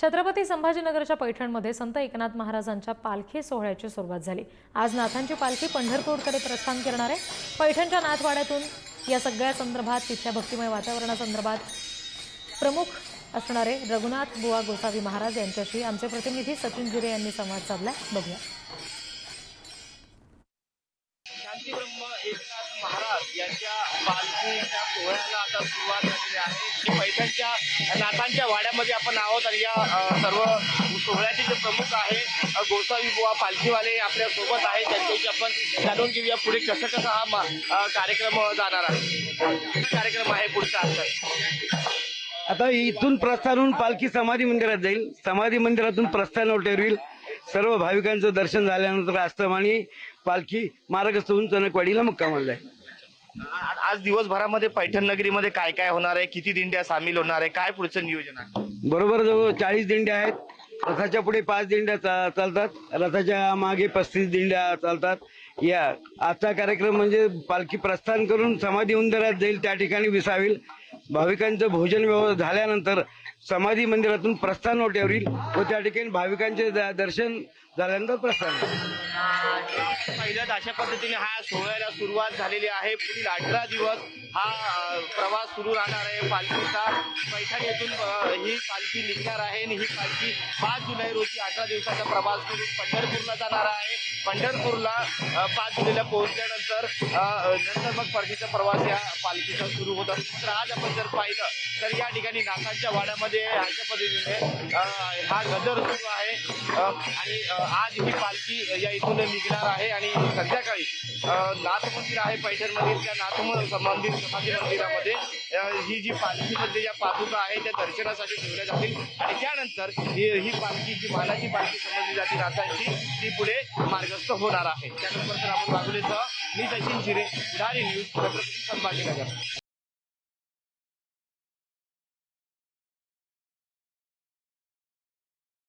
छत्रपती संभाजीनगरच्या पैठणमध्ये संत एकनाथ महाराजांच्या पालखी सोहळ्याची सुरुवात झाली। आज नाथांची पालखी पंढरपूरकडे प्रस्थान करणार आहे। पैठणच्या नाथवाड्यातून या सगळ्या संदर्भात तिथल्या भक्तिमय वातावरणासंदर्भात प्रमुख असणारे रघुनाथ बुवा गोसावी महाराज यांच्याशी आमचे प्रतिनिधी सचिन जिरे यांनी संवाद साधला। बघूया। शांती ब्रह्म एकनाथ महाराज यांच्या पालखीच्या सोहळ्याला आता सुरुवात झालेली आहे। पैठणच्या नाथांच्या वाड्यामध्ये आपण आहोत आणि या सर्व सोहळ्याचे जे प्रमुख आहे गोसावी बुवा पालखीवाले आपल्या सोबत आहे। त्यांच्याशी आपण जाणून घेऊया पुढे कसं हा कार्यक्रम जाणार आहे। कार्यक्रम आहे पुढचा आता इथून प्रस्थान होऊन पालखी समाधी मंदिरात जाईल। समाधी मंदिरातून प्रस्थान होईल। सर्व भाविकांचं दर्शन झाल्यानंतर आश्रम आणि पालखी मार्गस्थ होऊन चणकवाडीला मुक्कामाला जाईल। आज दिवसभरामध्ये पैठण नगरीमध्ये काय काय होणार आहे, किती दिंड्या सामील होणार आहे, काय पुढचं नियोजन आहे? बरोबर जवळ 40 दिंड्या आहेत। रथाच्या पुढे 5 दिंड्या चालतात, रथाच्या मागे 35 दिंड्या चालतात। या आजचा कार्यक्रम म्हणजे पालखी प्रस्थान करून समाधी मंदिरात जाईल, त्या ठिकाणी विसावेल। भाविकांचं भोजन व्यवस्था झाल्यानंतर समाधी मंदिरातून प्रस्थान होईल व त्या ठिकाणी भाविकांचे दर्शन झाल्यानंतर प्रस्थान पहिल्याच अशा पद्धतीने हा सोहळ्याला सुरुवात झालेली आहे। पुढील 18 दिवस हा प्रवास सुरू राहणार आहे पालखीचा। पैठण येथून ही पालखी निघणार आहे आणि ही पालखी 5 जुलै रोजी 18 दिवसाचा प्रवास करून पंढरपूरला जाणार आहे। पंढरपूरला 5 जुलैला पोहोचल्यानंतर मग परतीचा प्रवास या पालखीचा सुरू होत असतो। तर आज आपण जर पाहिलं तर या ठिकाणी नाथांच्या वाड्यामध्ये अशा पद्धतीने हा गजर सुरू आहे आणि आज ही पालखी या इथून निघणार आहे आणि संध्याकाळी नाथ मंदिर आहे पैठणमधील, त्या नाथ मंदिर समाधी मंदिरामध्ये ही जी पालखीमध्ये ज्या पादुका आहे त्या दर्शनासाठी ठेवल्या जातील आणि त्यानंतर ही पालखी जी मानाची पालखी समजली जाते नाथांची ती पुढे मार्गस्थ होणार आहे। त्यानंतर आपण बाजूलेसह मी सचिन जिरे, पुढारी न्यूज, छत्रपती संभाजीनगर।